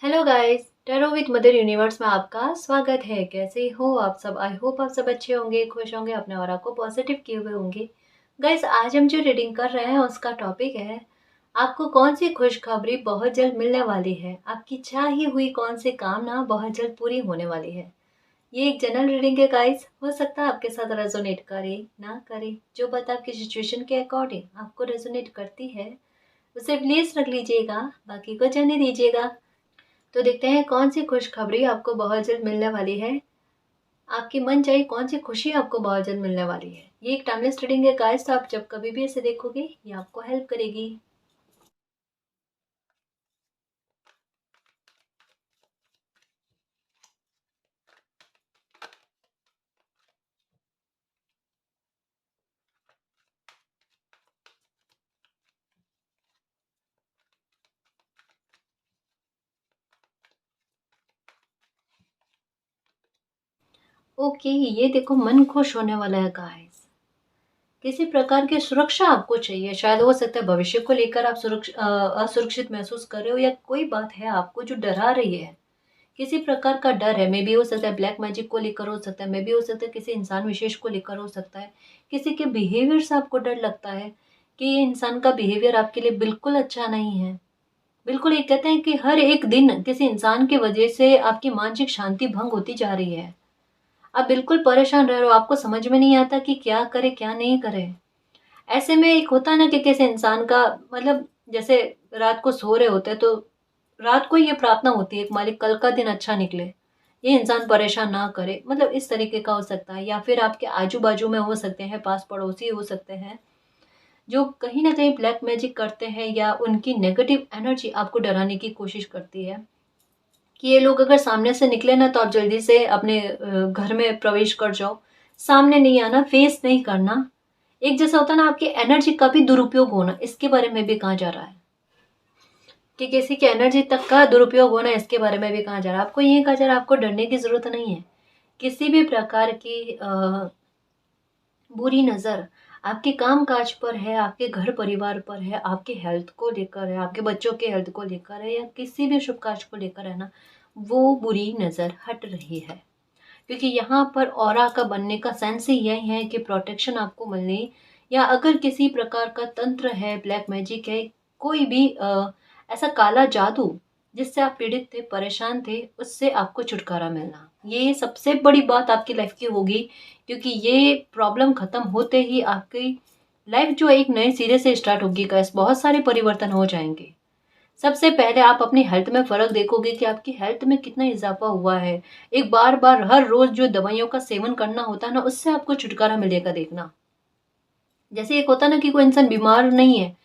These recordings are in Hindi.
Hello guys, tarot with mother universe में आपका स्वागत है। कैसे हो आप सब? आई होप आप सब अच्छे होंगे, खुश होंगे, अपने ऑरा को पॉजिटिव किए हुए होंगे। गाइस, आज हम जो रीडिंग कर रहे हैं उसका टॉपिक है आपको कौन सी खुशखबरी बहुत जल्द मिलने वाली है। आपकी चाही हुई कौन सी कामना बहुत जल्द पूरी होने वाली है। ये एक जनरल रीडिंग है गाइस, हो सकता है आपके साथ रेजोनेट करे ना करे। जो बात आपकी सिचुएशन के अकॉर्डिंग आपको रेजोनेट करती है उसे प्लीज रख लीजिएगा, बाकी को जाने दीजिएगा। तो देखते हैं कौन सी खुशखबरी आपको बहुत जल्द मिलने वाली है। आपकी मन चाही कौन सी खुशी आपको बहुत जल्द मिलने वाली है। ये एक टाइमलेस रीडिंग है गाइस, तो आप जब कभी भी इसे देखोगे ये आपको हेल्प करेगी। ओके, ये देखो मन खुश होने वाला है गाइस। किसी प्रकार की सुरक्षा आपको चाहिए, शायद हो सकता है भविष्य को लेकर आप असुरक्षित महसूस कर रहे हो, या कोई बात है आपको जो डरा रही है। किसी प्रकार का डर है, मे बी हो सकता है ब्लैक मैजिक को लेकर हो सकता है, मे बी हो सकता है किसी इंसान विशेष को लेकर हो सकता है। किसी के बिहेवियर से आपको डर लगता है कि ये इंसान का बिहेवियर आपके लिए बिल्कुल अच्छा नहीं है। बिल्कुल, ये कहते हैं कि हर एक दिन किसी इंसान की वजह से आपकी मानसिक शांति भंग होती जा रही है। आप बिल्कुल परेशान रह रहे हो, आपको समझ में नहीं आता कि क्या करे क्या नहीं करे। ऐसे में एक होता है ना कि किसी इंसान का मतलब, जैसे रात को सो रहे होते हैं तो रात को ये प्रार्थना होती है, एक मालिक कल का दिन अच्छा निकले, ये इंसान परेशान ना करे, मतलब इस तरीके का हो सकता है। या फिर आपके आजू बाजू में हो सकते हैं, पास पड़ोसी हो सकते हैं जो कहीं ना कहीं ब्लैक मैजिक करते हैं, या उनकी नेगेटिव एनर्जी आपको डराने की कोशिश करती है कि ये लोग अगर सामने से निकले ना तो आप जल्दी से अपने घर में प्रवेश कर जाओ। सामने नहीं आना, फेस नहीं करना। एक जैसा होता है ना, आपकी एनर्जी का भी दुरुपयोग होना, इसके बारे में भी कहा जा रहा है कि किसी की एनर्जी तक का दुरुपयोग होना, इसके बारे में भी कहा जा रहा है। आपको ये कहा जा रहा है आपको डरने की जरूरत नहीं है। किसी भी प्रकार की बुरी नज़र आपके काम काज पर है, आपके घर परिवार पर है, आपके हेल्थ को लेकर है, आपके बच्चों के हेल्थ को लेकर है, या किसी भी शुभ कार्य को लेकर है ना, वो बुरी नज़र हट रही है। क्योंकि यहाँ पर ऑरा का बनने का सेंस ही यही है कि प्रोटेक्शन आपको मिलने, या अगर किसी प्रकार का तंत्र है, ब्लैक मैजिक है, कोई भी ऐसा काला जादू जिससे आप पीड़ित थे, परेशान थे, उससे आपको छुटकारा मिलना, ये सबसे बड़ी बात आपकी लाइफ की होगी। क्योंकि ये प्रॉब्लम खत्म होते ही आपकी लाइफ जो एक नए सिरे से स्टार्ट होगी गाइस, बहुत सारे परिवर्तन हो जाएंगे। सबसे पहले आप अपनी हेल्थ में फ़र्क देखोगे कि आपकी हेल्थ में कितना इज़ाफ़ा हुआ है। एक बार-बार हर रोज़ जो दवाइयों का सेवन करना होता है ना, उससे आपको छुटकारा मिलेगा देखना। जैसे एक होता है ना कि कोई इंसान बीमार नहीं है,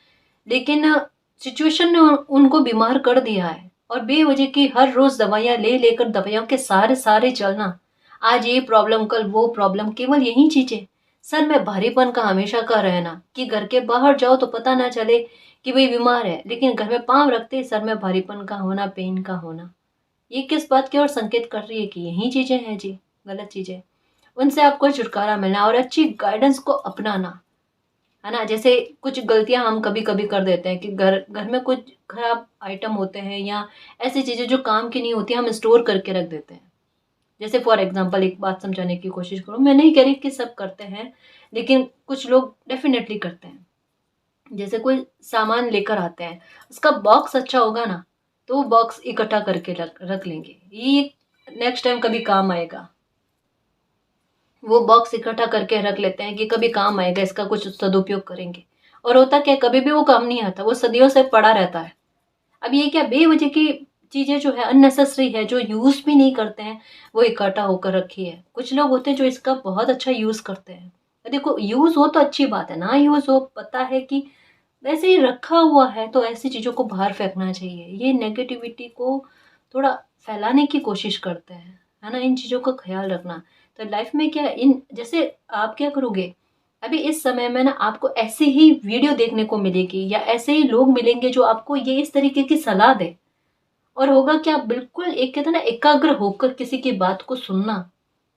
लेकिन सिचुएशन ने उनको बीमार कर दिया है, और बेवजह की हर रोज़ दवाइयाँ ले लेकर दवाइयों के सहारे-सहारे चलना। आज ये प्रॉब्लम, कल वो प्रॉब्लम, केवल यही चीज़ें। सर में भारीपन का हमेशा का रहना कि घर के बाहर जाओ तो पता ना चले कि भई बीमार है, लेकिन घर में पाँव रखते ही सर में भारीपन का होना, पेन का होना। ये किस बात की ओर संकेत कर रही है कि यही चीज़ें हैं जी, गलत चीज़ें। उनसे आपको छुटकारा मिलना और अच्छी गाइडेंस को अपनाना, है ना? जैसे कुछ गलतियाँ हम कभी-कभी कर देते हैं कि घर घर में कुछ खराब आइटम होते हैं, या ऐसी चीज़ें जो काम की नहीं होती, हम स्टोर करके रख देते हैं। जैसे फॉर एग्ज़ाम्पल एक बात समझाने की कोशिश करूँ, मैं नहीं कह रही कि सब करते हैं, लेकिन कुछ लोग डेफ़िनेटली करते हैं। जैसे कोई सामान लेकर आते हैं, उसका बॉक्स अच्छा होगा ना, तो वो बॉक्स इकट्ठा करके रख रख लेंगे। ये नेक्स्ट टाइम कभी काम आएगा। वो बॉक्स इकट्ठा करके रख लेते हैं कि कभी काम आएगा, इसका कुछ सदुपयोग करेंगे। और होता क्या है, कभी भी वो काम नहीं आता, वो सदियों से पड़ा रहता है। अब ये क्या बेवजह की चीज़ें जो है, अननेसेसरी है, जो यूज़ भी नहीं करते हैं, वो इकट्ठा होकर रखी है। कुछ लोग होते हैं जो इसका बहुत अच्छा यूज़ करते हैं। देखो, यूज़ हो तो अच्छी बात है, ना यूज़ हो, पता है कि वैसे ही रखा हुआ है, तो ऐसी चीज़ों को बाहर फेंकना चाहिए। ये नेगेटिविटी को थोड़ा फैलाने की कोशिश करते हैं, है ना? इन चीज़ों का ख़्याल रखना। तो लाइफ़ में क्या इन जैसे आप क्या करोगे, अभी इस समय में ना आपको ऐसी ही वीडियो देखने को मिलेगी, या ऐसे ही लोग मिलेंगे जो आपको ये इस तरीके की सलाह दें। और होगा क्या, बिल्कुल एक कहते हैं ना, एकाग्र होकर किसी की बात को सुनना,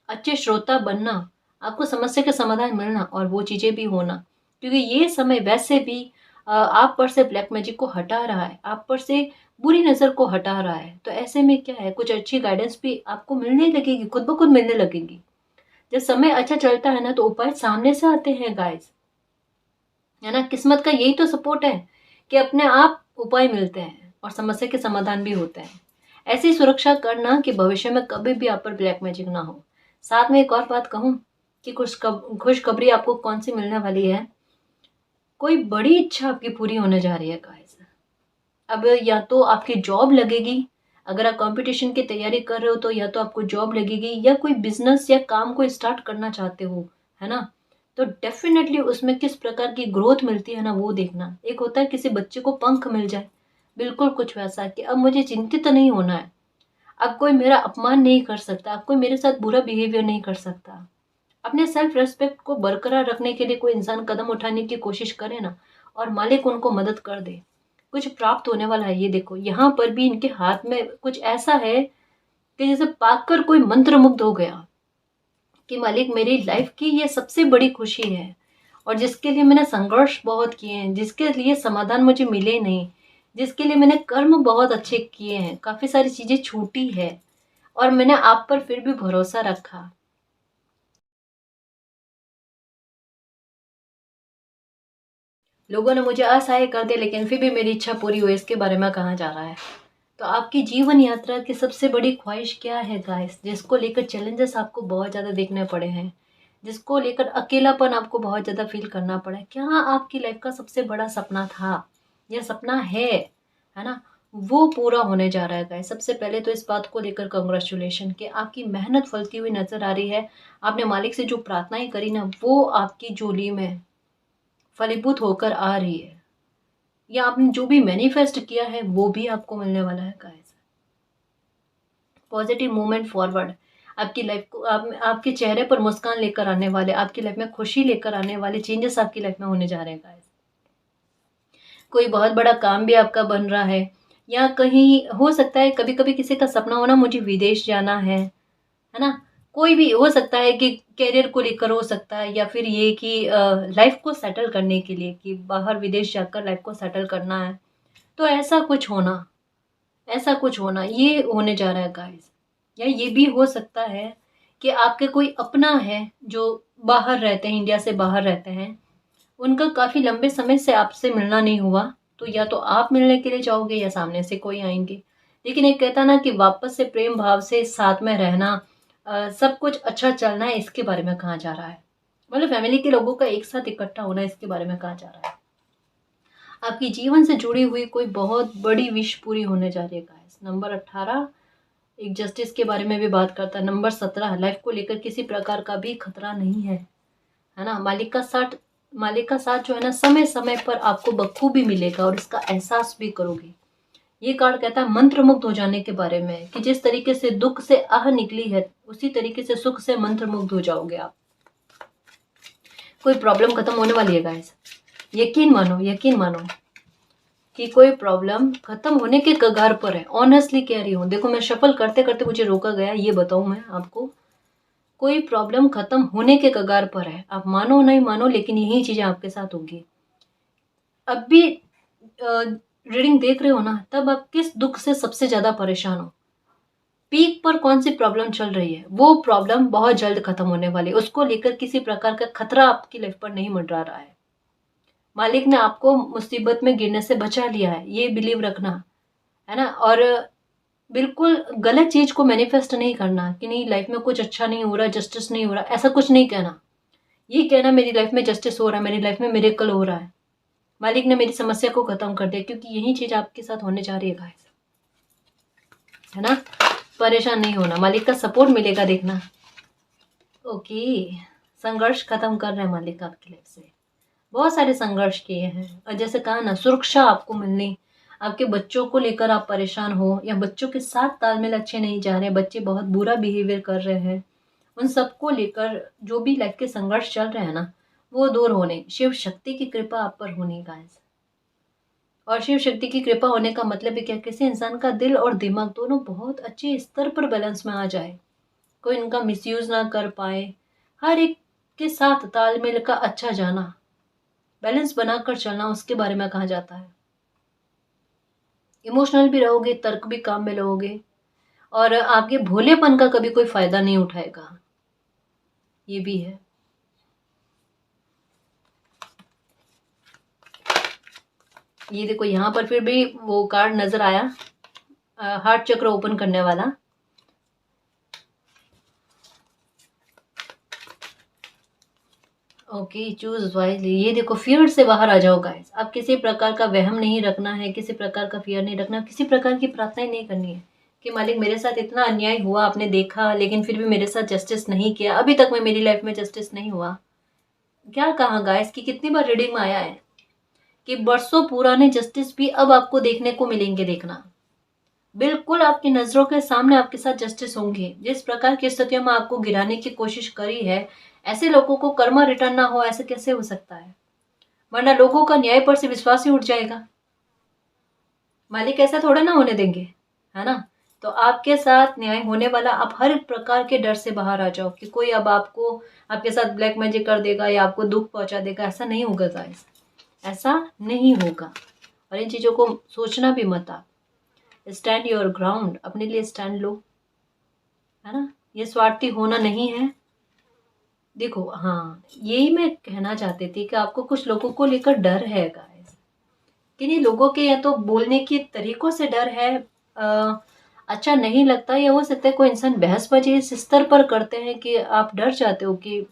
अच्छे श्रोता बनना, आपको समस्या का समाधान मिलना, और वो चीज़ें भी होना। क्योंकि ये समय वैसे भी आप पर से ब्लैक मैजिक को हटा रहा है, आप पर से बुरी नज़र को हटा रहा है। तो ऐसे में क्या है, कुछ अच्छी गाइडेंस भी आपको मिलने लगेगी, खुद ब खुद मिलने लगेगी। जब समय अच्छा चलता है ना तो उपाय सामने से आते हैं गाइस, है ना। किस्मत का यही तो सपोर्ट है कि अपने आप उपाय मिलते हैं और समस्या के समाधान भी होते हैं। ऐसी सुरक्षा करना कि भविष्य में कभी भी आप पर ब्लैक मैजिक ना हो। साथ में एक और बात कहूँ कि खुशखबरी आपको कौन सी मिलने वाली है। कोई बड़ी इच्छा आपकी पूरी होने जा रही है गाइस। अब या तो आपकी जॉब लगेगी, अगर आप कंपटीशन की तैयारी कर रहे हो तो या तो आपको जॉब लगेगी, या कोई बिजनेस या काम को स्टार्ट करना चाहते हो, है ना। तो डेफिनेटली उसमें किस प्रकार की ग्रोथ मिलती है ना, वो देखना। एक होता है किसी बच्चे को पंख मिल जाए, बिल्कुल कुछ वैसा कि अब मुझे चिंतित नहीं होना है, अब कोई मेरा अपमान नहीं कर सकता, अब कोई मेरे साथ बुरा बिहेवियर नहीं कर सकता। अपने सेल्फ रेस्पेक्ट को बरकरार रखने के लिए कोई इंसान कदम उठाने की कोशिश करे ना, और मालिक उनको मदद कर दे, कुछ प्राप्त होने वाला है। ये देखो यहाँ पर भी इनके हाथ में कुछ ऐसा है कि जैसे पाकर कोई मंत्र मुग्ध हो गया कि मालिक मेरी लाइफ की ये सबसे बड़ी खुशी है, और जिसके लिए मैंने संघर्ष बहुत किए हैं, जिसके लिए समाधान मुझे मिले नहीं, जिसके लिए मैंने कर्म बहुत अच्छे किए हैं, काफी सारी चीजें छूटी है, और मैंने आप पर फिर भी भरोसा रखा। लोगों ने मुझे असहाय कर दिया लेकिन फिर भी मेरी इच्छा पूरी हुई, इसके बारे में कहा जा रहा है। तो आपकी जीवन यात्रा की सबसे बड़ी ख्वाहिश क्या है गाइस, जिसको लेकर चैलेंजेस आपको बहुत ज़्यादा देखने पड़े हैं, जिसको लेकर अकेलापन आपको बहुत ज़्यादा फील करना पड़ा है? क्या आपकी लाइफ का सबसे बड़ा सपना था या सपना है ना, वो पूरा होने जा रहा है गाइस। सबसे पहले तो इस बात को लेकर कांग्रेचुलेशन कि आपकी मेहनत फलती हुई नजर आ रही है। आपने मालिक से जो प्रार्थनाएं करी ना, वो आपकी झोली में फलीभूत होकर आ रही है, या आपने जो भी मैनिफेस्ट किया है वो भी आपको मिलने वाला है गाइस। पॉजिटिव मूवमेंट फॉरवर्ड, आपकी लाइफ को आपके चेहरे पर मुस्कान लेकर आने वाले, आपकी लाइफ में खुशी लेकर आने वाले चेंजेस आपकी लाइफ में होने जा रहे हैं गाइस। कोई बहुत बड़ा काम भी आपका बन रहा है, या कहीं हो सकता है कभी कभी किसी का सपना होना मुझे विदेश जाना है ना। कोई भी हो सकता है कि करियर को लेकर हो सकता है, या फिर ये कि लाइफ को सेटल करने के लिए कि बाहर विदेश जाकर लाइफ को सेटल करना है। तो ऐसा कुछ होना ये होने जा रहा है गाइस। या ये भी हो सकता है कि आपके कोई अपना है जो बाहर रहते हैं, इंडिया से बाहर रहते हैं, उनका काफी लंबे समय से आपसे मिलना नहीं हुआ, तो या तो आप मिलने के लिए जाओगे या सामने से कोई आएंगे। लेकिन एक कहता ना कि वापस से प्रेम भाव से साथ में रहना, सब कुछ अच्छा चलना है, इसके बारे में कहा जा रहा है। मतलब फैमिली के लोगों का एक साथ इकट्ठा होना, इसके बारे में कहा जा रहा है। आपकी जीवन से जुड़ी हुई कोई बहुत बड़ी विश पूरी होने जा रही है गाइस। नंबर 18 एक जस्टिस के बारे में भी बात करता है। नंबर 17 लाइफ को लेकर किसी प्रकार का भी खतरा नहीं है ना। मालिक का साथ जो है ना, समय समय पर आपको बखूबी मिलेगा और इसका एहसास भी करोगे। ये कार्ड कहता है मंत्र मुग्ध हो जाने के बारे में, कि जिस तरीके से दुख से आह निकली है उसी तरीके से सुख से मंत्र मुग्ध हो जाओगे आप। कोई प्रॉब्लम खत्म होने वाली है गाइस, यकीन मानो कि कोई प्रॉब्लम खत्म होने के कगार पर है। ऑनेस्टली कह रही हूँ, देखो मैं शफल करते करते मुझे रोका गया, ये बताऊं मैं आपको, कोई प्रॉब्लम खत्म होने के कगार पर है। आप मानो नहीं मानो, लेकिन यही चीजें आपके साथ होगी। अब भी रीडिंग देख रहे हो ना, तब आप किस दुख से सबसे ज्यादा परेशान हो, पीक पर कौन सी प्रॉब्लम चल रही है, वो प्रॉब्लम बहुत जल्द खत्म होने वाली है। उसको लेकर किसी प्रकार का खतरा आपकी लाइफ पर नहीं मंडरा रहा है। मालिक ने आपको मुसीबत में गिरने से बचा लिया है, ये बिलीव रखना, है ना। और बिल्कुल गलत चीज को मैनिफेस्ट नहीं करना कि नहीं लाइफ में कुछ अच्छा नहीं हो रहा, जस्टिस नहीं हो रहा, ऐसा कुछ नहीं कहना। ये कहना मेरी लाइफ में जस्टिस हो रहा है, मेरी लाइफ में मिरेकल हो रहा है, मालिक ने मेरी समस्या को खत्म कर दिया, क्योंकि यही चीज आपके साथ होने जा रही है गाइस, है ना। परेशान नहीं होना, मालिक का सपोर्ट मिलेगा, देखना। ओके, संघर्ष खत्म कर रहे हैं मालिक आपकी लाइफ से। बहुत सारे संघर्ष किए हैं, और जैसे कहा ना, सुरक्षा आपको मिलनी। आपके बच्चों को लेकर आप परेशान हो, या बच्चों के साथ तालमेल अच्छे नहीं जा रहे, बच्चे बहुत बुरा बिहेवियर कर रहे हैं, उन सबको लेकर जो भी लाइफ के संघर्ष चल रहे हैं ना, वो दूर होने, शिव शक्ति की कृपा आप पर होनी गाइस। और शिव शक्ति की कृपा होने का मतलब है क्या, किसी इंसान का दिल और दिमाग दोनों बहुत अच्छे स्तर पर बैलेंस में आ जाए, कोई इनका मिसयूज ना कर पाए, हर एक के साथ तालमेल का अच्छा जाना, बैलेंस बनाकर चलना, उसके बारे में कहा जाता है। इमोशनल भी रहोगे, तर्क भी काम में लोगे, और आपके भोलेपन का कभी कोई फायदा नहीं उठाएगा, ये भी है। ये देखो यहाँ पर फिर भी वो कार्ड नजर आया, हार्ट चक्र ओपन करने वाला। Okay, choose wisely. ये देखो, फियर से बाहर आ जाओ गाइस। अब किसी प्रकार का वहम नहीं रखना है, किसी प्रकार का फियर नहीं रखना, किसी प्रकार की प्रार्थनाएं नहीं करनी है कि मालिक मेरे साथ इतना अन्याय हुआ, आपने देखा, लेकिन फिर भी मेरे साथ जस्टिस नहीं किया, अभी तक में मेरी लाइफ में जस्टिस नहीं हुआ। क्या कहा गाइस कि कितनी बार रीडिंग में आया है कि बरसों पुराने जस्टिस भी अब आपको देखने को मिलेंगे। देखना, बिल्कुल आपकी नजरों के सामने आपके साथ जस्टिस होंगे। जिस प्रकार की स्थितियों में आपको गिराने की कोशिश करी है, ऐसे लोगों को कर्मा रिटर्न ना हो, ऐसे कैसे हो सकता है? वरना लोगों का न्याय पर से विश्वास ही उठ जाएगा। मालिक ऐसा थोड़ा ना होने देंगे, है ना? तो आपके साथ न्याय होने वाला। आप हर प्रकार के डर से बाहर आ जाओ कि कोई अब आपको, आपके साथ ब्लैक मैजिक कर देगा या आपको दुख पहुंचा देगा। ऐसा नहीं होगा गाइस, ऐसा नहीं होगा। और इन चीजों को सोचना भी मत आप। स्टैंड योर ग्राउंड, अपने लिए स्टैंड लो, है ना? ये स्वार्थी होना नहीं है। देखो, हाँ, यही मैं कहना चाहती थी कि आपको कुछ लोगों को लेकर डर है गाइस। किन्हीं लोगों के या तो बोलने के तरीकों से डर है, अच्छा नहीं लगता, या हो सकता है कोई इंसान बहसबाजी इस स्तर पर करते हैं कि आप डर जाते हो कि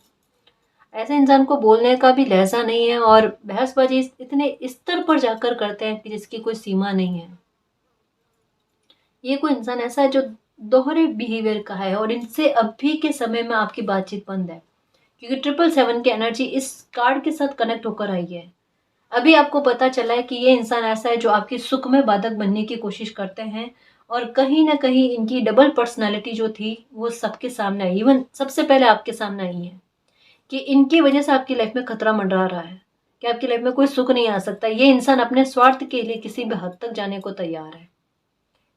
ऐसे इंसान को बोलने का भी लहजा नहीं है, और बहसबाजी इतने स्तर पर जाकर करते हैं कि जिसकी कोई सीमा नहीं है। ये कोई इंसान ऐसा है जो दोहरे बिहेवियर का है, और इनसे अभी के समय में आपकी बातचीत बंद है, क्योंकि 777 की एनर्जी इस कार्ड के साथ कनेक्ट होकर आई है। अभी आपको पता चला है कि ये इंसान ऐसा है जो आपकी सुख में बाधक बनने की कोशिश करते हैं, और कहीं ना कहीं इनकी डबल पर्सनालिटी जो थी वो सबके सामने आई, इवन सबसे पहले आपके सामने आई है कि इनकी वजह से आपकी लाइफ में खतरा मंडरा रहा है, कि आपकी लाइफ में कोई सुख नहीं आ सकता। ये इंसान अपने स्वार्थ के लिए किसी भी हद तक जाने को तैयार है,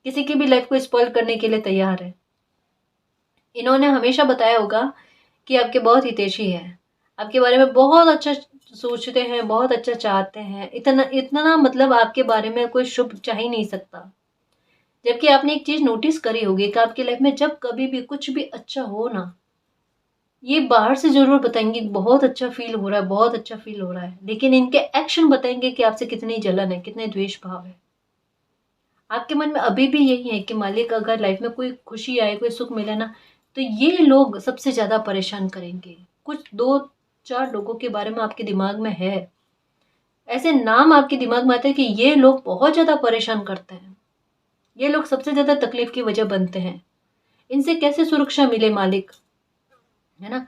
किसी की भी लाइफ को स्पॉइल करने के लिए तैयार है। इन्होंने हमेशा बताया होगा कि आपके बहुत हितैषी है, आपके बारे में बहुत अच्छा सोचते हैं, बहुत अच्छा चाहते हैं, इतना इतना मतलब आपके बारे में कोई शुभ चाह ही नहीं सकता। जबकि आपने एक चीज नोटिस करी होगी कि आपकी लाइफ में जब कभी भी कुछ भी अच्छा हो ना, ये बाहर से जरूर बताएंगे बहुत अच्छा फील हो रहा है, बहुत अच्छा फील हो रहा है, लेकिन इनके एक्शन बताएंगे कि आपसे कितनी जलन है, कितने द्वेष भाव है। आपके मन में अभी भी यही है कि मालिक अगर लाइफ में कोई खुशी आए, कोई सुख मिले ना, तो ये लोग सबसे ज्यादा परेशान करेंगे। कुछ दो चार लोगों के बारे में आपके दिमाग में है, ऐसे नाम आपके दिमाग में आते हैं कि ये लोग बहुत ज्यादा परेशान करते हैं, ये लोग सबसे ज्यादा तकलीफ की वजह बनते हैं। इनसे कैसे सुरक्षा मिले मालिक, है ना?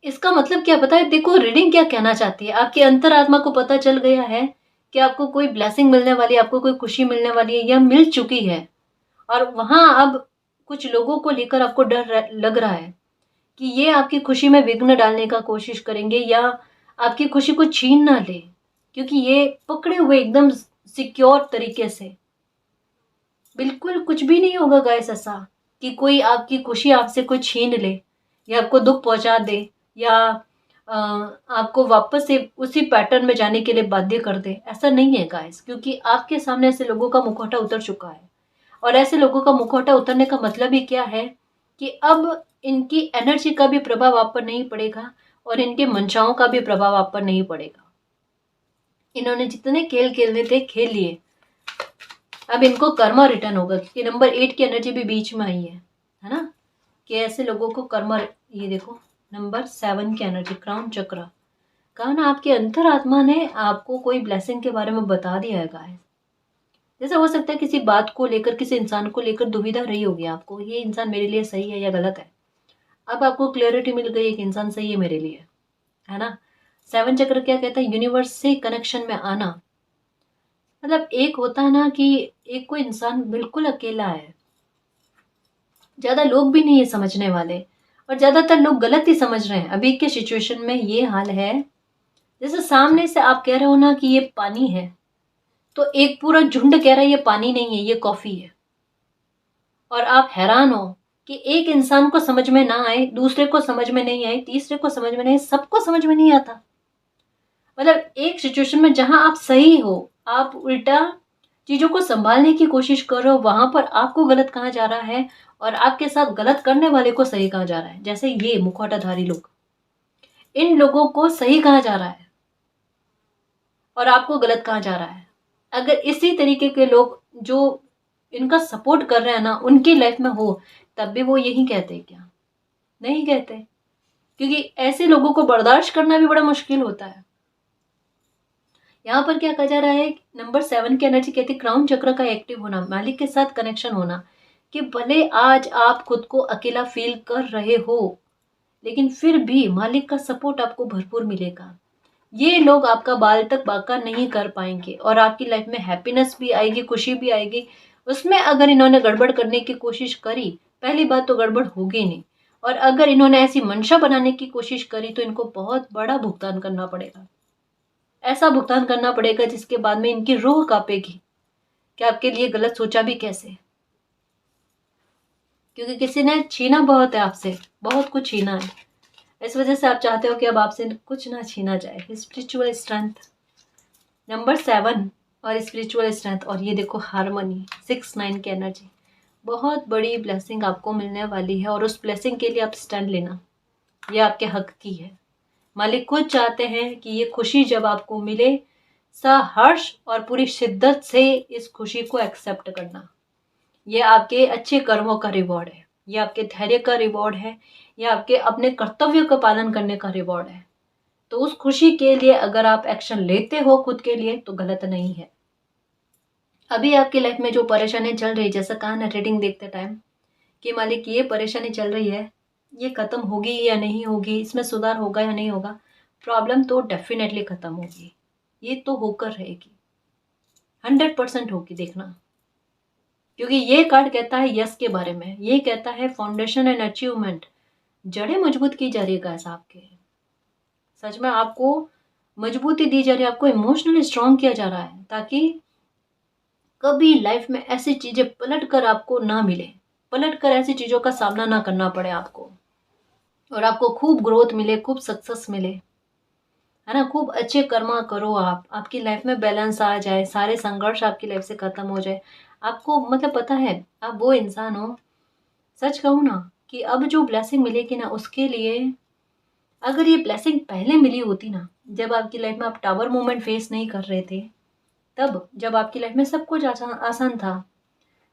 इसका मतलब क्या पता है? देखो, रीडिंग क्या कहना चाहती है, आपकी अंतरात्मा को पता चल गया है कि आपको कोई ब्लेसिंग मिलने वाली है, आपको कोई खुशी मिलने वाली है, या मिल चुकी है। और वहां अब कुछ लोगों को लेकर आपको डर लग रहा है कि ये आपकी खुशी में विघ्न डालने का कोशिश करेंगे, या आपकी खुशी को छीन ना ले, क्योंकि ये पकड़े हुए एकदम सिक्योर तरीके से। बिल्कुल कुछ भी नहीं होगा गाइस ऐसा कि कोई आपकी खुशी आपसे कोई छीन ले, या आपको दुख पहुंचा दे, या आपको वापस से उसी पैटर्न में जाने के लिए बाध्य कर दे। ऐसा नहीं है गाइस, क्योंकि आपके सामने ऐसे लोगों का मुखौटा उतर चुका है। और ऐसे लोगों का मुखौटा उतरने का मतलब ही क्या है कि अब इनकी एनर्जी का भी प्रभाव आप पर नहीं पड़ेगा, और इनके मंशाओं का भी प्रभाव आप पर नहीं पड़ेगा। इन्होंने जितने खेल खेलने थे खेल लिए, अब इनको कर्मा रिटर्न होगा, क्योंकि नंबर 8 की एनर्जी भी बीच में आई है ना? कि ऐसे लोगों को कर्मा, ये देखो नंबर 7 की एनर्जी, क्राउन चक्र। कहा ना, आपके अंतरात्मा ने आपको कोई ब्लेसिंग के बारे में बता दिया है गाइस। जैसे हो सकता है किसी बात को लेकर, किसी इंसान को लेकर दुविधा रही होगी आपको, ये इंसान मेरे लिए सही है या गलत है। अब आपको क्लियरिटी मिल गई, एक इंसान सही है मेरे लिए, है ना? 7 चक्र क्या कहता है? यूनिवर्स से कनेक्शन में आना। मतलब एक होता है ना कि एक कोई इंसान बिल्कुल अकेला है, ज्यादा लोग भी नहीं है समझने वाले, और ज्यादातर लोग गलत ही समझ रहे हैं। अभी के सिचुएशन में ये हाल है, जैसे सामने से आप कह रहे हो ना कि ये पानी है, तो एक पूरा झुंड कह रहा है ये पानी नहीं है, ये कॉफी है। और आप हैरान हो कि एक इंसान को समझ में ना आए, दूसरे को समझ में नहीं आए, तीसरे को समझ में नहीं, सबको समझ में नहीं आता। मतलब एक सिचुएशन में जहां आप सही हो, आप उल्टा चीज़ों को संभालने की कोशिश कर रहे हो, वहाँ पर आपको गलत कहा जा रहा है और आपके साथ गलत करने वाले को सही कहा जा रहा है। जैसे ये मुखौटाधारी लोग, इन लोगों को सही कहा जा रहा है और आपको गलत कहा जा रहा है। अगर इसी तरीके के लोग जो इनका सपोर्ट कर रहे हैं ना, उनकी लाइफ में हो, तब भी वो यही कहते हैं क्या? नहीं कहते, क्योंकि ऐसे लोगों को बर्दाश्त करना भी बड़ा मुश्किल होता है। यहाँ पर क्या कहा जा रहा है, नंबर 7 की एनर्जी कहती है क्राउन चक्र का एक्टिव होना, मालिक के साथ कनेक्शन होना, कि भले आज आप खुद को अकेला फील कर रहे हो, लेकिन फिर भी मालिक का सपोर्ट आपको भरपूर मिलेगा। ये लोग आपका बाल तक बाका नहीं कर पाएंगे और आपकी लाइफ में हैप्पीनेस भी आएगी, खुशी भी आएगी। उसमें अगर इन्होंने गड़बड़ करने की कोशिश करी, पहली बात तो गड़बड़ होगी नहीं, और अगर इन्होंने ऐसी मंशा बनाने की कोशिश करी तो इनको बहुत बड़ा भुगतान करना पड़ेगा। ऐसा भुगतान करना पड़ेगा जिसके बाद में इनकी रूह कांपेगी कि आपके लिए गलत सोचा भी कैसे, क्योंकि किसी ने छीना बहुत है आपसे, बहुत कुछ छीना है। इस वजह से आप चाहते हो कि अब आपसे कुछ ना छीना जाए। स्पिरिचुअल स्ट्रेंथ नंबर 7 और स्पिरिचुअल स्ट्रेंथ, और ये देखो हारमोनी 6-9 की एनर्जी, बहुत बड़ी ब्लेसिंग आपको मिलने वाली है और उस ब्लेसिंग के लिए आप स्टैंड लेना, ये आपके हक की है। मालिक खुद चाहते हैं कि ये खुशी जब आपको मिले, सहर्ष और पूरी शिद्दत से इस खुशी को एक्सेप्ट करना। ये आपके अच्छे कर्मों का रिवॉर्ड है, ये आपके धैर्य का रिवॉर्ड है, ये आपके अपने कर्तव्य का पालन करने का रिवॉर्ड है। तो उस खुशी के लिए अगर आप एक्शन लेते हो खुद के लिए तो गलत नहीं है। अभी आपकी लाइफ में जो परेशानी चल रही है, जैसा कहा ना रीडिंग देखते टाइम कि मालिक ये परेशानी चल रही है, ये खत्म होगी या नहीं होगी, इसमें सुधार होगा या नहीं होगा, प्रॉब्लम तो डेफिनेटली खत्म होगी, ये तो होकर रहेगी, 100% होगी, देखना। क्योंकि ये कार्ड कहता है यस के बारे में, ये कहता है फाउंडेशन एंड अचीवमेंट, जड़ें मजबूत की जा रही है गाइस आपके, सच में आपको मजबूती दी जा रही है, आपको इमोशनली स्ट्रांग किया जा रहा है, ताकि कभी लाइफ में ऐसी चीजें पलट कर आपको ना मिले, पलट कर ऐसी चीजों का सामना ना करना पड़े आपको, और आपको खूब ग्रोथ मिले, खूब सक्सेस मिले, है ना। खूब अच्छे कर्मा करो आप, आपकी लाइफ में बैलेंस आ जाए, सारे संघर्ष आपकी लाइफ से खत्म हो जाए। आपको मतलब पता है आप वो इंसान हो, सच कहूँ ना, कि अब जो ब्लेसिंग मिलेगी ना, उसके लिए अगर ये ब्लेसिंग पहले मिली होती ना, जब आपकी लाइफ में आप टावर मोमेंट फेस नहीं कर रहे थे, तब जब आपकी लाइफ में सब कुछ आसान आसान था,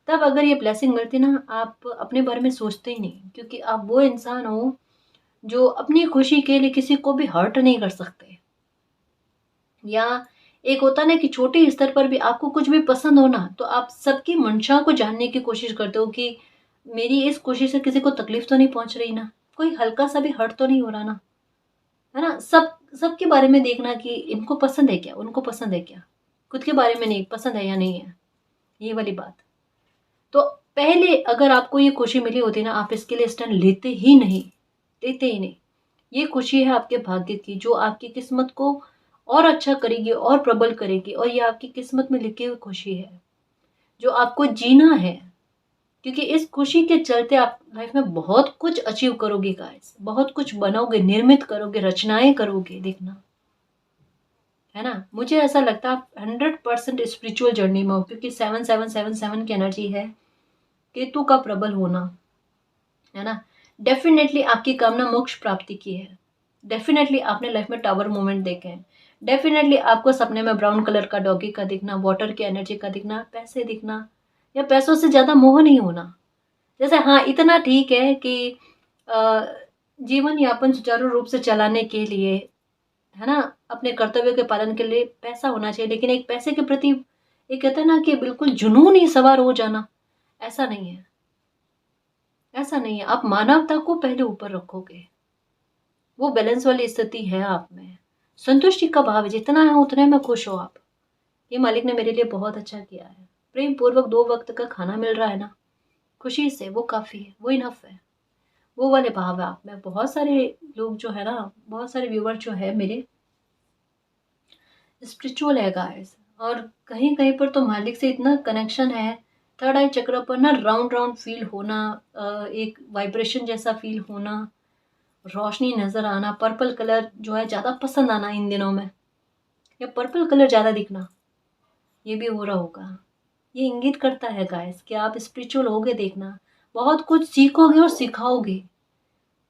तब अगर ये ब्लेसिंग मिलती ना, आप अपने बारे में सोचते ही नहीं, क्योंकि आप वो इंसान हो जो अपनी खुशी के लिए किसी को भी हर्ट नहीं कर सकते। या एक होता ना कि छोटे स्तर पर भी आपको कुछ भी पसंद हो ना, तो आप सबकी मंशा को जानने की कोशिश करते हो कि मेरी इस खुशी से किसी को तकलीफ तो नहीं पहुंच रही ना, कोई हल्का सा भी हर्ट तो नहीं हो रहा ना, है ना। सबके बारे में देखना कि इनको पसंद है क्या, उनको पसंद है क्या, खुद के बारे में नहीं पसंद है या नहीं है, ये वाली बात। तो पहले अगर आपको ये खुशी मिली होती ना, आप इसके लिए स्टैंड लेते ही नहीं, लेते ही नहीं। ये खुशी है आपके भाग्य की, जो आपकी किस्मत को और अच्छा करेगी और प्रबल करेगी, और ये आपकी किस्मत में लिखी हुई खुशी है जो आपको जीना है। क्योंकि इस खुशी के चलते आप लाइफ में बहुत कुछ अचीव करोगे गाइस, बहुत कुछ बनोगे, निर्मित करोगे, रचनाएं करोगे, देखना, है ना। मुझे ऐसा लगता है आप 100% स्पिरिचुअल जर्नी में हो, क्योंकि 7777 की एनर्जी है केतु का प्रबल होना, है ना। डेफिनेटली आपकी कामना मोक्ष प्राप्ति की है, डेफिनेटली आपने लाइफ में टावर मोमेंट देखे हैं, डेफिनेटली आपको सपने में ब्राउन कलर का डॉगी का दिखना, वाटर की एनर्जी का दिखना, पैसे दिखना, या पैसों से ज़्यादा मोह नहीं होना। जैसे हाँ, इतना ठीक है कि अ, जीवन यापन सुचारू रूप से चलाने के लिए, है ना, अपने कर्तव्य के पालन के लिए पैसा होना चाहिए, लेकिन एक पैसे के प्रति ये कहते हैं ना कि बिल्कुल जुनून ही सवार हो जाना, ऐसा नहीं है, ऐसा नहीं है। आप मानवता को पहले ऊपर रखोगे, वो बैलेंस वाली स्थिति है आप में, संतुष्टि का भाव है, जितना है उतने में खुश हो आप। ये मालिक ने मेरे लिए बहुत अच्छा किया है, प्रेम पूर्वक 2 वक्त का खाना मिल रहा है ना, खुशी से, वो काफ़ी है, वो इनफ है, वो वाले भाव है आप में। बहुत सारे लोग जो है ना, बहुत सारे व्यूवर जो है मेरे, स्पिरिचुअल है गाइस, और कहीं कहीं पर तो मालिक से इतना कनेक्शन है। थर्ड आई चक्र पर ना राउंड राउंड फील होना, एक वाइब्रेशन जैसा फील होना, रोशनी नज़र आना, पर्पल कलर जो है ज़्यादा पसंद आना इन दिनों में, या पर्पल कलर ज़्यादा दिखना, ये भी हो रहा होगा। ये इंगित करता है गाइस कि आप स्पिरिचुअल होगे, देखना बहुत कुछ सीखोगे और सिखाओगे।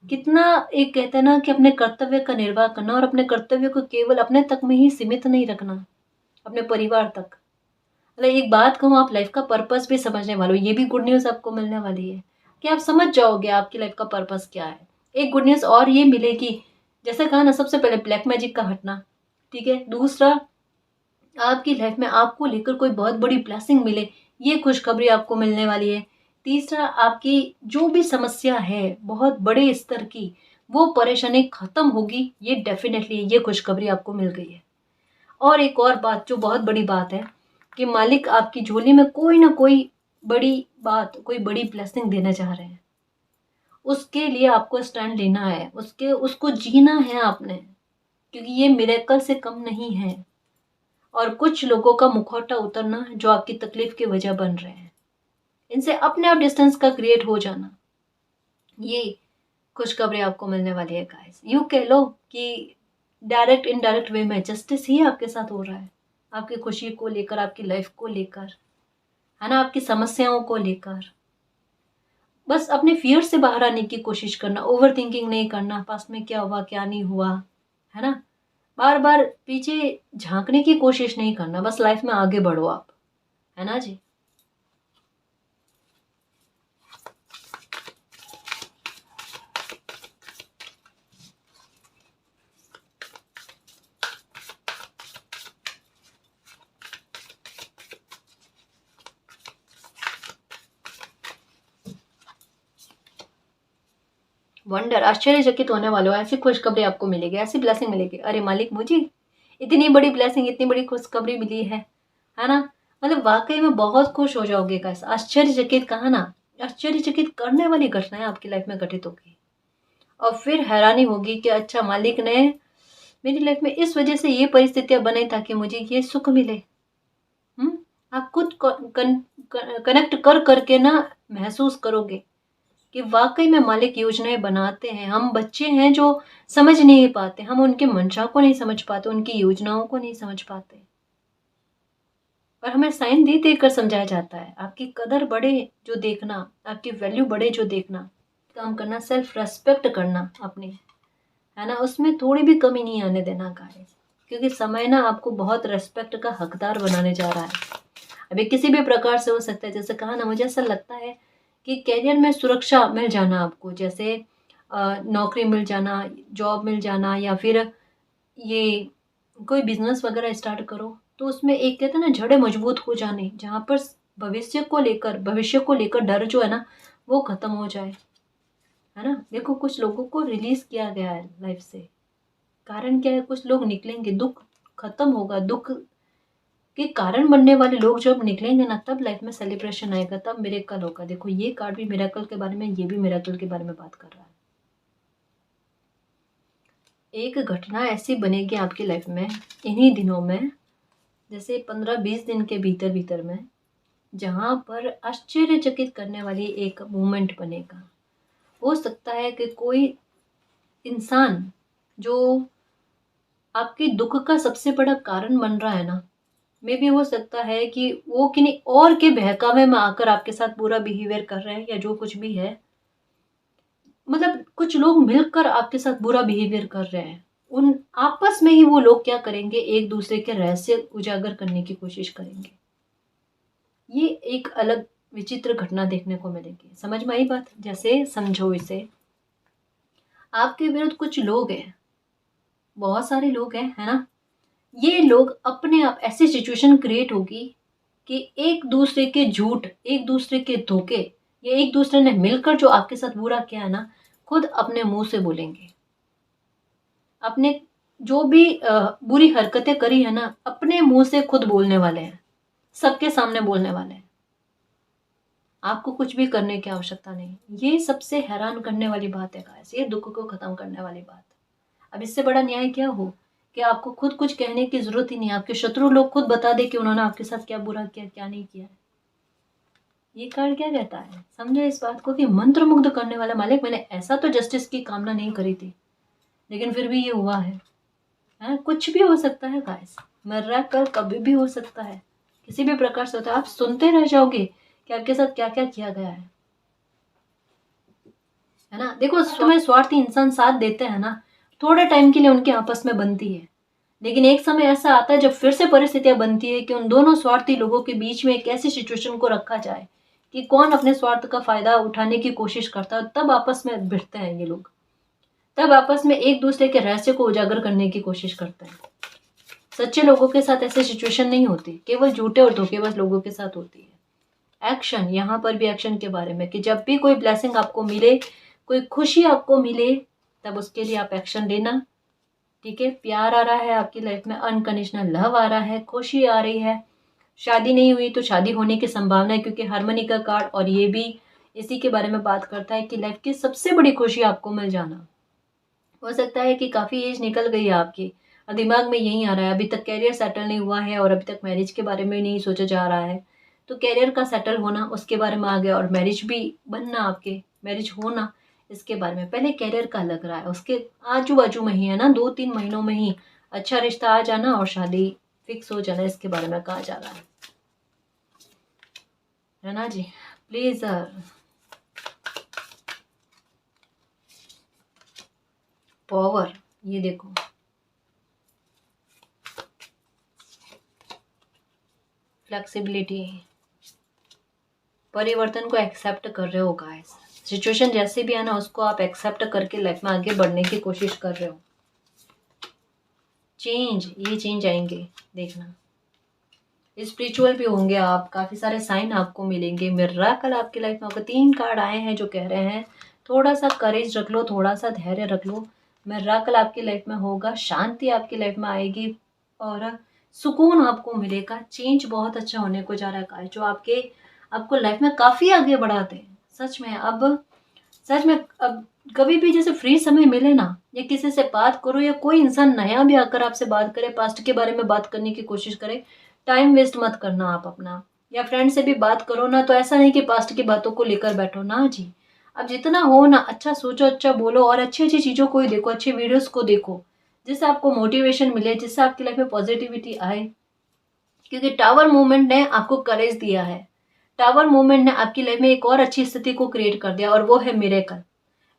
कितना, एक कहते हैं ना कि अपने कर्तव्य का निर्वाह करना और अपने कर्तव्य को केवल अपने तक में ही सीमित नहीं रखना, अपने परिवार तक। मतलब एक बात कहूँ, आप लाइफ का पर्पस भी समझने वाले हो, ये भी गुड न्यूज़ आपको मिलने वाली है कि आप समझ जाओगे आपकी लाइफ का पर्पस क्या है। एक गुड न्यूज़ और ये मिलेगी, जैसे कहा ना, सबसे पहले ब्लैक मैजिक का हटना, ठीक है। दूसरा, आपकी लाइफ में आपको लेकर कोई बहुत बड़ी ब्लेसिंग मिले, ये खुशखबरी आपको मिलने वाली है। तीसरा, आपकी जो भी समस्या है बहुत बड़े स्तर की, वो परेशानी खत्म होगी, ये डेफिनेटली ये खुशखबरी आपको मिल गई है। और एक और बात जो बहुत बड़ी बात है कि मालिक आपकी झोली में कोई ना कोई बड़ी बात, कोई बड़ी ब्लेसिंग देना चाह रहे हैं। उसके लिए आपको स्टैंड लेना है, उसको जीना है आपने, क्योंकि ये मिरेकल से कम नहीं है। और कुछ लोगों का मुखौटा उतरना जो आपकी तकलीफ की वजह बन रहे हैं, इनसे अपने आप डिस्टेंस का क्रिएट हो जाना, ये खुशखबरी आपको मिलने वाली है गाइस। यूँ कह लो कि डायरेक्ट इनडायरेक्ट वे में जस्टिस ही आपके साथ हो रहा है, आपकी खुशी को लेकर, आपकी लाइफ को लेकर, है ना, आपकी समस्याओं को लेकर। बस अपने फियर से बाहर आने की कोशिश करना, ओवर थिंकिंग नहीं करना, पास्ट में क्या हुआ क्या नहीं हुआ, है ना, बार बार पीछे झांकने की कोशिश नहीं करना, बस लाइफ में आगे बढ़ो आप, है ना जी। वंडर, आश्चर्यचकित होने वालों, ऐसी खुशखबरी आपको मिलेगी, ऐसी ब्लेसिंग मिलेगी। अरे मालिक, मुझे इतनी बड़ी ब्लेसिंग, इतनी बड़ी खुशखबरी मिली है ना। मतलब वाकई में बहुत खुश हो जाओगे गाइस। आश्चर्यचकित कहा ना, आश्चर्यचकित करने वाली घटनाएं आपकी लाइफ में घटित होगी, और फिर हैरानी होगी कि अच्छा, मालिक ने मेरी लाइफ में इस वजह से ये परिस्थितियां बनाई ताकि मुझे ये सुख मिले। आप खुद कनेक्ट कर करके ना महसूस करोगे कि वाकई में मालिक योजनाएं बनाते हैं। हम बच्चे हैं जो समझ नहीं पाते, हम उनके मंशा को नहीं समझ पाते, उनकी योजनाओं को नहीं समझ पाते, पर हमें साइन दे देकर समझाया जाता है। आपकी कदर बढ़े जो देखना, आपकी वैल्यू बढ़े जो देखना, काम करना, सेल्फ रेस्पेक्ट करना अपनी, है ना, उसमें थोड़ी भी कमी नहीं आने देना गाइस, क्योंकि समय ना आपको बहुत रेस्पेक्ट का हकदार बनाने जा रहा है। अभी किसी भी प्रकार से हो सकता है, जैसे कहा ना, मुझे ऐसा लगता है कि करियर में सुरक्षा मिल जाना आपको, जैसे नौकरी मिल जाना, जॉब मिल जाना, या फिर ये कोई बिजनेस वगैरह स्टार्ट करो तो उसमें एक कहते हैं ना जड़ें मजबूत हो जाने, जहाँ पर भविष्य को लेकर डर जो है ना वो खत्म हो जाए, है ना। देखो, कुछ लोगों को रिलीज किया गया है लाइफ से, कारण क्या है, कुछ लोग निकलेंगे, दुख खत्म होगा, दुख के कारण बनने वाले लोग जब निकलेंगे ना, तब लाइफ में सेलिब्रेशन आएगा, तब मिरेकल होगा। देखो, ये कार्ड भी मिरेकल के बारे में, ये भी मिरेकल के बारे में बात कर रहा है। एक घटना ऐसी बनेगी आपकी लाइफ में इन्हीं दिनों में, जैसे 15-20 दिन के भीतर भीतर में, जहाँ पर आश्चर्यचकित करने वाली एक मूवमेंट बनेगा। हो सकता है कि कोई इंसान जो आपके दुख का सबसे बड़ा कारण बन रहा है ना, मे भी हो सकता है कि वो किन्हीं और के बहकावे में आकर आपके साथ बुरा बिहेवियर कर रहे हैं, या जो कुछ भी है, मतलब कुछ लोग मिलकर आपके साथ बुरा बिहेवियर कर रहे हैं। उन आपस में ही वो लोग क्या करेंगे, एक दूसरे के रहस्य उजागर करने की कोशिश करेंगे। ये एक अलग विचित्र घटना देखने को मिलेगी। समझ में आई बात? जैसे समझो इसे, आपके विरुद्ध कुछ लोग हैं, बहुत सारे लोग हैं, है ना। ये लोग अपने आप, ऐसी सिचुएशन क्रिएट होगी कि एक दूसरे के झूठ, एक दूसरे के धोखे, या एक दूसरे ने मिलकर जो आपके साथ बुरा किया है ना, खुद अपने मुंह से बोलेंगे। अपने जो भी बुरी हरकतें करी है ना, अपने मुंह से खुद बोलने वाले हैं, सबके सामने बोलने वाले हैं। आपको कुछ भी करने की आवश्यकता नहीं। ये सबसे हैरान करने वाली बात है गाइस, ये दुख को खत्म करने वाली बात। अब इससे बड़ा न्याय क्या हो कि आपको खुद कुछ कहने की जरूरत ही नहीं, आपके शत्रु लोग खुद बता दे कि उन्होंने आपके साथ क्या बुरा किया, क्या नहीं किया है। ये कार्ड क्या कहता है, समझो इस बात को कि मंत्र मुग्ध करने वाला मालिक, मैंने ऐसा तो जस्टिस की कामना नहीं करी थी, लेकिन फिर भी ये हुआ है। कुछ भी हो सकता है गाइस, मिरेकल कभी भी हो सकता है, किसी भी प्रकार से होता है, आप सुनते रह जाओगे कि आपके साथ क्या क्या किया गया है ना। देखो समय स्वार्थी इंसान साथ देते हैं ना, थोड़े टाइम के लिए उनकी आपस में बनती है, लेकिन एक समय ऐसा आता है जब फिर से परिस्थितियां बनती है कि उन दोनों स्वार्थी लोगों के बीच में एक ऐसी सिचुएशन को रखा जाए कि कौन अपने स्वार्थ का फायदा उठाने की कोशिश करता है, तब आपस में भिड़ते हैं ये लोग, तब आपस में एक दूसरे के रहस्य को उजागर करने की कोशिश करते हैं। सच्चे लोगों के साथ ऐसी सिचुएशन नहीं होती, केवल झूठे और धोखेबाज लोगों के साथ होती है। एक्शन, यहाँ पर भी एक्शन के बारे में कि जब भी कोई ब्लेसिंग आपको मिले, कोई खुशी आपको मिले, तब उसके लिए आप एक्शन लेना। ठीक है, प्यार आ रहा है आपकी लाइफ में, अनकंडीशनल लव आ रहा है, खुशी आ रही है, शादी नहीं हुई तो शादी होने की संभावना है, क्योंकि हार्मनी का कार्ड और ये भी इसी के बारे में बात करता है कि लाइफ की सबसे बड़ी खुशी आपको मिल जाना। हो सकता है कि काफ़ी एज निकल गई है आपकी और दिमाग में यही आ रहा है, अभी तक कैरियर सेटल नहीं हुआ है और अभी तक मैरिज के बारे में नहीं सोचा जा रहा है, तो कैरियर का सेटल होना उसके बारे में आ गया, और मैरिज भी बनना, आपके मैरिज होना, इसके बारे में। पहले कैरियर का लग रहा है, उसके आजू बाजू में ही है ना, 2-3 महीनों में ही अच्छा रिश्ता आ जाना और शादी फिक्स हो जाना, इसके बारे में कहा जा रहा है ना जी। प्लीज पावर, ये देखो फ्लेक्सिबिलिटी, परिवर्तन को एक्सेप्ट कर रहे हो गाइस, सिचुएशन जैसे भी है ना उसको आप एक्सेप्ट करके लाइफ में आगे बढ़ने की कोशिश कर रहे हो। चेंज, ये चेंज आएंगे देखना, स्पिरिचुअल भी होंगे आप, काफ़ी सारे साइन आपको मिलेंगे, मिरेकल आपकी लाइफ में होगा। 3 कार्ड आए हैं जो कह रहे हैं थोड़ा सा करेज रख लो, थोड़ा सा धैर्य रख लो, मिरेकल आपकी लाइफ में होगा, शांति आपकी लाइफ में आएगी और सुकून आपको मिलेगा। चेंज बहुत अच्छा होने को जा रहा है जो आपको लाइफ में काफ़ी आगे बढ़ाते हैं सच में। अब कभी भी जैसे फ्री समय मिले ना, या किसी से बात करो, या कोई इंसान नया भी आकर आपसे बात करे, पास्ट के बारे में बात करने की कोशिश करे, टाइम वेस्ट मत करना आप अपना। या फ्रेंड से भी बात करो ना, तो ऐसा नहीं कि पास्ट की बातों को लेकर बैठो ना जी। अब जितना हो ना अच्छा सोचो, अच्छा बोलो और अच्छी अच्छी चीज़ों को ही देखो, अच्छी वीडियोस को देखो जिससे आपको मोटिवेशन मिले, जिससे आपकी लाइफ में पॉजिटिविटी आए। क्योंकि टावर मूवमेंट ने आपको करेज दिया है, टावर मूवमेंट ने आपकी लाइफ में एक और अच्छी स्थिति को क्रिएट कर दिया, और वो है मिरेकल।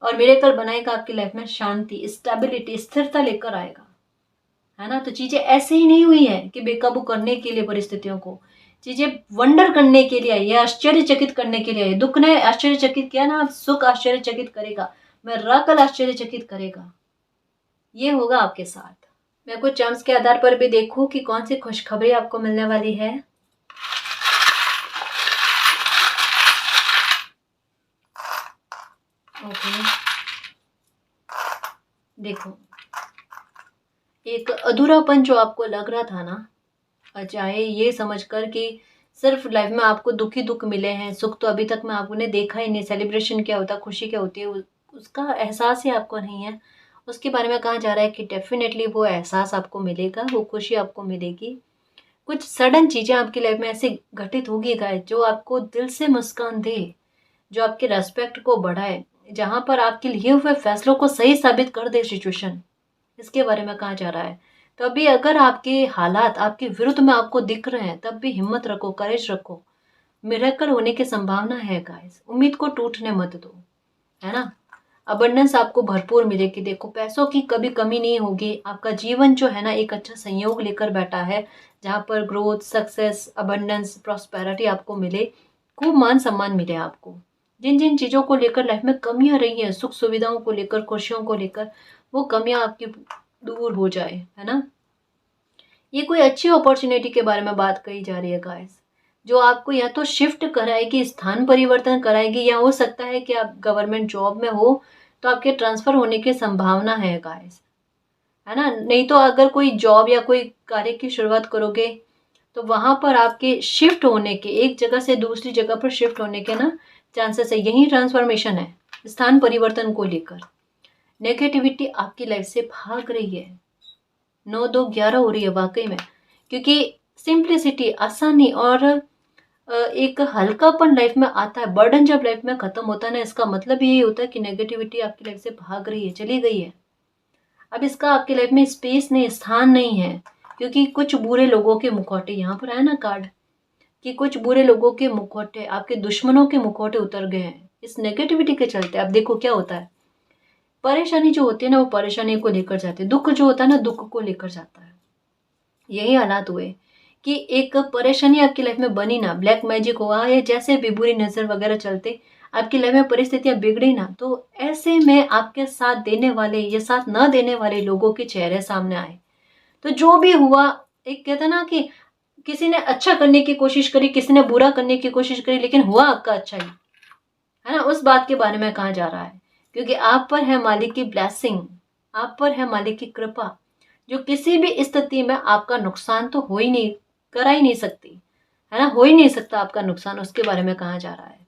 और मिरेकल बनाएगा आपकी लाइफ में शांति, स्टेबिलिटी, स्थिरता लेकर आएगा, है ना। तो चीजें ऐसे ही नहीं हुई है कि बेकाबू करने के लिए परिस्थितियों को, चीजें वंडर करने के लिए आई है, आश्चर्यचकित करने के लिए आई है। दुख ने आश्चर्यचकित किया ना, अब सुख आश्चर्यचकित करेगा, मिरेकल आश्चर्यचकित करेगा। ये होगा आपके साथ। मैं कुछ चांस के आधार पर भी देखूं कि कौन सी खुशखबरी आपको मिलने वाली है। ओके, देखो एक अधूरापन जो आपको लग रहा था ना, चाहे ये समझकर कि सिर्फ लाइफ में आपको दुख ही दुख मिले हैं, सुख तो अभी तक में आपने देखा ही नहीं, सेलिब्रेशन क्या होता है, खुशी क्या होती है, उसका एहसास ही आपको नहीं है। उसके बारे में कहा जा रहा है कि डेफिनेटली वो एहसास आपको मिलेगा, वो खुशी आपको मिलेगी। कुछ सडन चीज़ें आपकी लाइफ में ऐसे घटित होगी गाइस जो आपको दिल से मुस्कान दे, जो आपके रेस्पेक्ट को बढ़ाए, जहाँ पर आपके लिए हुए फैसलों को सही साबित कर दे सिचुएशन, इसके बारे में कहा जा रहा है। तो अभी अगर आपके हालात आपके विरुद्ध में आपको दिख रहे हैं, तब भी हिम्मत रखो, करेज रखो, मिरेकल होने की संभावना है गाइस। उम्मीद को टूटने मत दो, है ना। अबंडेंस आपको भरपूर मिलेगी, देखो पैसों की कभी कमी नहीं होगी। आपका जीवन जो है ना एक अच्छा संयोग लेकर बैठा है, जहाँ पर ग्रोथ, सक्सेस, अबंडेंस, प्रॉस्पेरिटी आपको मिले, खूब मान सम्मान मिले आपको। जिन जिन चीज़ों को लेकर लाइफ में कमियां रही हैं, सुख सुविधाओं को लेकर, खुशियों को लेकर, वो कमियां आपकी दूर हो जाए, है ना। ये कोई अच्छी अपॉर्चुनिटी के बारे में बात कही जा रही है गाइस, जो आपको या तो शिफ्ट कराएगी, स्थान परिवर्तन कराएगी, या हो सकता है कि आप गवर्नमेंट जॉब में हो तो आपके ट्रांसफर होने की संभावना है गाइस, है ना। नहीं तो अगर कोई जॉब या कोई कार्य की शुरुआत करोगे तो वहां पर आपके शिफ्ट होने के, एक जगह से दूसरी जगह पर शिफ्ट होने के ना चांसेस है। यही ट्रांसफॉर्मेशन है स्थान परिवर्तन को लेकर। नेगेटिविटी आपकी लाइफ से भाग रही है, 9-2-11 हो रही है वाकई में, क्योंकि सिंप्लिसिटी, आसानी और एक हल्कापन लाइफ में आता है। बर्डन जब लाइफ में खत्म होता है ना, इसका मतलब यही होता है कि नेगेटिविटी आपकी लाइफ से भाग रही है, चली गई है। अब इसका आपकी लाइफ में स्पेस नहीं, स्थान नहीं है, क्योंकि कुछ बुरे लोगों के मुखौटे यहाँ पर आया ना कार्ड, कि कुछ बुरे लोगों के मुखौटे, आपके दुश्मनों के मुखौटे उतर गए हैं इस नेगेटिविटी के चलते। अब देखो क्या होता है, परेशानी जो होती है ना वो परेशानी को लेकर जाती है, दुख जो होता है ना दुख को लेकर जाता है। यही हालात हुए कि एक परेशानी आपकी लाइफ में बनी ना, ब्लैक मैजिक हुआ या जैसे भी बुरी नज़र वगैरह चलते आपकी लाइफ में परिस्थितियां बिगड़ी ना, तो ऐसे में आपके साथ देने वाले या साथ न देने वाले लोगों के चेहरे सामने आए। तो जो भी हुआ, एक कहता ना कि किसी ने अच्छा करने की कोशिश करी, किसी ने बुरा करने की कोशिश करी, लेकिन हुआ आपका अच्छा ही, है ना। उस बात के बारे में कहा जा रहा है, क्योंकि आप पर है मालिक की ब्लेसिंग, आप पर है मालिक की कृपा, जो किसी भी स्थिति में आपका नुकसान तो हो ही नहीं, करा ही नहीं सकती, है ना, हो ही नहीं सकता आपका नुकसान, उसके बारे में कहा जा रहा है।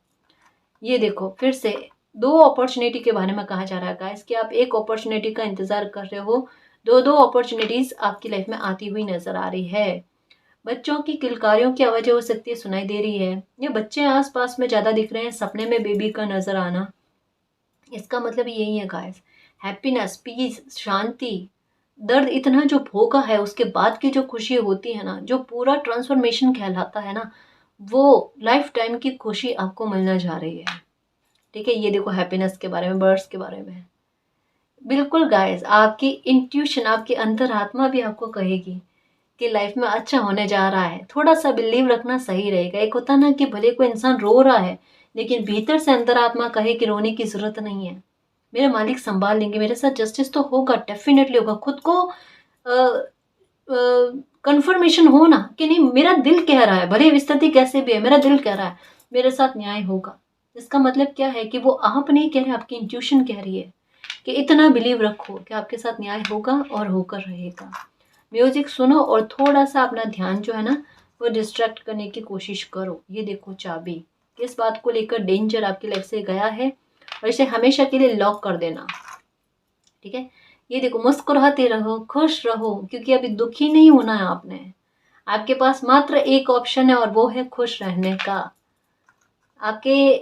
ये देखो फिर से दो अपॉर्चुनिटी के बारे में कहा जा रहा है गाइस, कि आप एक अपॉर्चुनिटी का इंतजार कर रहे हो, दो दो अपॉर्चुनिटीज आपकी लाइफ में आती हुई नजर आ रही है। बच्चों की किलकारियों की आवाजें हो सकती है सुनाई दे रही है, ये बच्चे आसपास में ज्यादा दिख रहे हैं, सपने में बेबी का नजर आना, इसका मतलब यही है गाइस, हैप्पीनेस, पीस, शांति। दर्द इतना जो भोगा है उसके बाद की जो खुशी होती है ना, जो पूरा ट्रांसफॉर्मेशन कहलाता है ना, वो लाइफ टाइम की खुशी आपको मिलने जा रही है। ठीक है, ये देखो हैप्पीनेस के बारे में, बर्ड्स के बारे में। बिल्कुल गाइस, आपकी इंट्यूशन, आपकी अंतरात्मा भी आपको कहेगी कि लाइफ में अच्छा होने जा रहा है, थोड़ा सा बिलीव रखना सही रहेगा। एक होता ना कि भले कोई इंसान रो रहा है, लेकिन भीतर से अंतरात्मा कहे कि रोने की जरूरत नहीं है, मेरे मालिक संभाल लेंगे, मेरे साथ जस्टिस तो होगा, डेफिनेटली होगा। खुद को कंफर्मेशन हो ना कि नहीं, मेरा दिल कह रहा है, भले स्थिति कैसे भी है, मेरा दिल कह रहा है मेरे साथ न्याय होगा। इसका मतलब क्या है कि वो आप नहीं कह रहे, आपकी इंट्यूशन कह रही है कि इतना बिलीव रखो कि आपके साथ न्याय होगा और होकर रहेगा। म्यूजिक सुनो और थोड़ा सा अपना ध्यान जो है ना वो डिस्ट्रैक्ट करने की कोशिश करो। ये देखो चाबी, किस बात को लेकर डेंजर आपकी लाइफ से गया है और इसे हमेशा के लिए लॉक कर देना। ठीक है, ये देखो मुस्कुराते रहो, खुश रहो, क्योंकि अभी दुखी नहीं होना है आपने। आपके पास मात्र एक ऑप्शन है और वो है खुश रहने का। आपके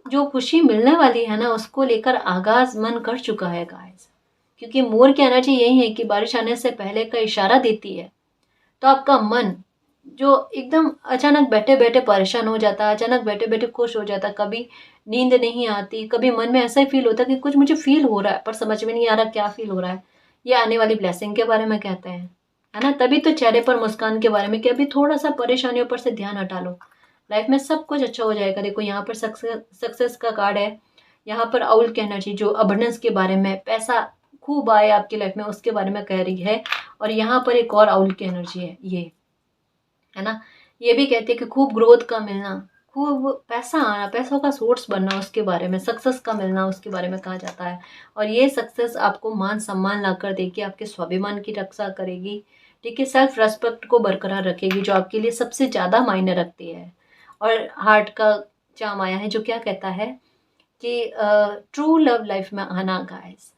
जो खुशी मिलने वाली है ना उसको लेकर आगाज मन कर चुका है गाइस, क्योंकि मोर की एनर्जी यही है कि बारिश आने से पहले का इशारा देती है। तो आपका मन जो एकदम अचानक बैठे बैठे परेशान हो जाता है, अचानक बैठे बैठे खुश हो जाता है, कभी नींद नहीं आती, कभी मन में ऐसा ही फील होता है कि कुछ मुझे फील हो रहा है पर समझ में नहीं आ रहा क्या फील हो रहा है, ये आने वाली ब्लेसिंग के बारे में कहते हैं, है ना। तभी तो चेहरे पर मुस्कान के बारे में कि अभी थोड़ा सा परेशानियों पर से ध्यान हटा लो, लाइफ में सब कुछ अच्छा हो जाएगा। देखो यहाँ पर सक्सेस का कार्ड है, यहाँ पर आउल की एनर्जी जो अबंडेंस के बारे में, पैसा खूब आए आपकी लाइफ में उसके बारे में कह रही है। और यहाँ पर एक और आउल की एनर्जी है ये, है ना, ये भी कहती है कि खूब ग्रोथ का मिलना, खूब पैसा आना, पैसों का सोर्स बनना, उसके बारे में सक्सेस का मिलना उसके बारे में कहा जाता है। और ये सक्सेस आपको मान सम्मान ला कर देगी, आपके स्वाभिमान की रक्षा करेगी, ठीक है, सेल्फ रेस्पेक्ट को बरकरार रखेगी जो आपके लिए सबसे ज़्यादा मायने रखती है। और हार्ट का चाम आया है जो क्या कहता है कि ट्रू लव लाइफ में आना गाइस,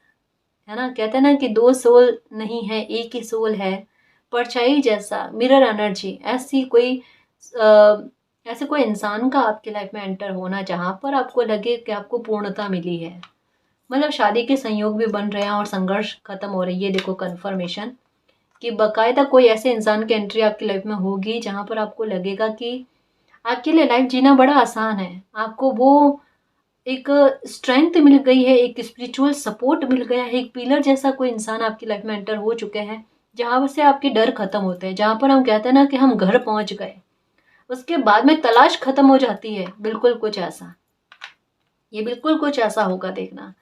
है ना। कहते हैं ना कि दो सोल नहीं है एक ही सोल है, परछाई जैसा मिरर एनर्जी, ऐसे कोई इंसान का आपकी लाइफ में एंटर होना जहाँ पर आपको लगे कि आपको पूर्णता मिली है। मतलब शादी के संयोग भी बन रहे हैं और संघर्ष खत्म हो रही है। देखो कन्फर्मेशन कि बकायदा कोई ऐसे इंसान की एंट्री आपकी लाइफ में होगी जहाँ पर आपको लगेगा कि आपके लिए लाइफ जीना बड़ा आसान है, आपको वो एक स्ट्रेंथ मिल गई है, एक स्पिरिचुअल सपोर्ट मिल गया है, एक पिलर जैसा कोई इंसान आपकी लाइफ में एंटर हो चुके हैं जहाँ से आपके डर खत्म होते हैं, जहाँ पर हम कहते हैं ना कि हम घर पहुंच गए, उसके बाद में तलाश खत्म हो जाती है। बिल्कुल कुछ ऐसा, ये बिल्कुल कुछ ऐसा होगा, देखना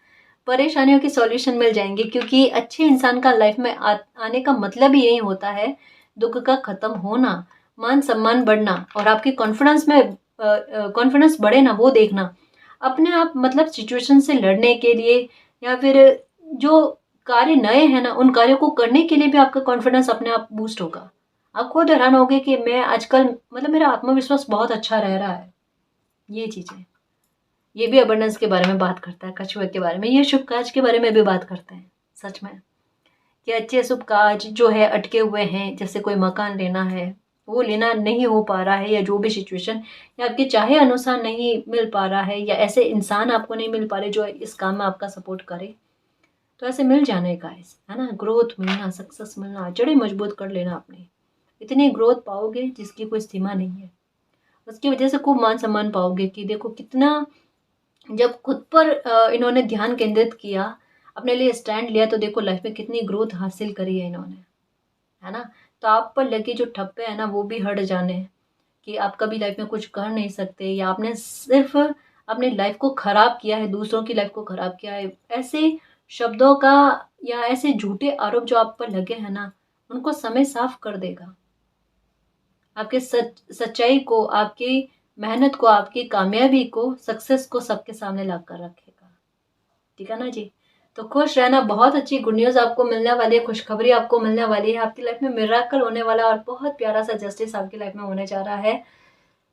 परेशानियों की सॉल्यूशन मिल जाएंगे, क्योंकि अच्छे इंसान का लाइफ में आने का मतलब ही यही होता है, दुख का खत्म होना, मान सम्मान बढ़ना और आपकी कॉन्फिडेंस बढ़े ना, वो देखना अपने आप। मतलब सिचुएशन से लड़ने के लिए या फिर जो कार्य नए हैं ना उन कार्यों को करने के लिए भी आपका कॉन्फिडेंस अपने आप बूस्ट होगा। आप खुद हैरान होगे कि मैं आजकल मतलब मेरा आत्मविश्वास बहुत अच्छा रह रहा है। ये चीजें, ये भी अबंडेंस के बारे में बात करता है, कछुए के बारे में, ये शुभ काज के बारे में भी बात करते हैं। सच में कि अच्छे शुभ काज जो है अटके हुए हैं, जैसे कोई मकान लेना है वो लेना नहीं हो पा रहा है, या जो भी सिचुएशन या आपके चाहे अनुसार नहीं मिल पा रहा है, या ऐसे इंसान आपको नहीं मिल पा रहे जो इस काम में आपका सपोर्ट करे, तो ऐसे मिल जाने का है ना। ग्रोथ मिलना, सक्सेस मिलना, जड़ें मजबूत कर लेना अपनी, इतनी ग्रोथ पाओगे जिसकी कोई सीमा नहीं है। उसकी वजह से खूब मान सम्मान पाओगे कि देखो कितना, जब खुद पर इन्होंने ध्यान केंद्रित किया, अपने लिए स्टैंड लिया, तो देखो लाइफ में कितनी ग्रोथ हासिल करी है इन्होंने, है ना। तो आप पर लगे जो ठप्पे हैं ना वो भी हट जाने, कि आप कभी लाइफ में कुछ कर नहीं सकते, या आपने सिर्फ अपने लाइफ को खराब किया है, दूसरों की लाइफ को खराब किया है, ऐसे शब्दों का या ऐसे झूठे आरोप जो आप पर लगे हैं ना, उनको समय साफ कर देगा। आपके सच्चाई को, आपकी मेहनत को, आपकी कामयाबी को, सक्सेस को सबके सामने ला कर रखेगा। ठीक है ना जी। तो खुश रहना, बहुत अच्छी गुड न्यूज़ आपको मिलने वाली है, खुशखबरी आपको मिलने वाली है, आपकी लाइफ में मिराकल होने वाला है और बहुत प्यारा सा जस्टिस आपकी लाइफ में होने जा रहा है।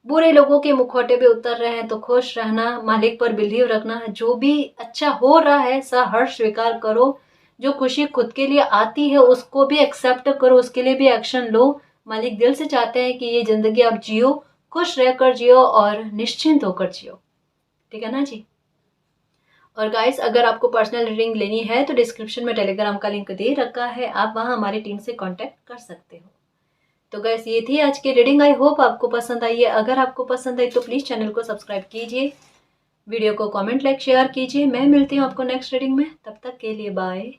बुरे लोगों के मुखौटे पे उतर रहे हैं, तो खुश रहना, मालिक पर बिलीव रखना, जो भी अच्छा हो रहा है सहर्ष स्वीकार करो। जो खुशी खुद के लिए आती है उसको भी एक्सेप्ट करो, उसके लिए भी एक्शन लो। मालिक दिल से चाहते हैं कि ये जिंदगी आप जियो, खुश रहकर जियो और निश्चिंत होकर जियो। ठीक है ना जी। और गाइस, अगर आपको पर्सनल रीडिंग लेनी है तो डिस्क्रिप्शन में टेलीग्राम का लिंक दे रखा है, आप वहां हमारी टीम से कांटेक्ट कर सकते हो। तो गाइस, ये थी आज की रीडिंग। आई होप आपको पसंद आई है। अगर आपको पसंद आई तो प्लीज़ चैनल को सब्सक्राइब कीजिए, वीडियो को कमेंट, लाइक, शेयर कीजिए। मैं मिलती हूँ आपको नेक्स्ट रीडिंग में, तब तक के लिए बाय।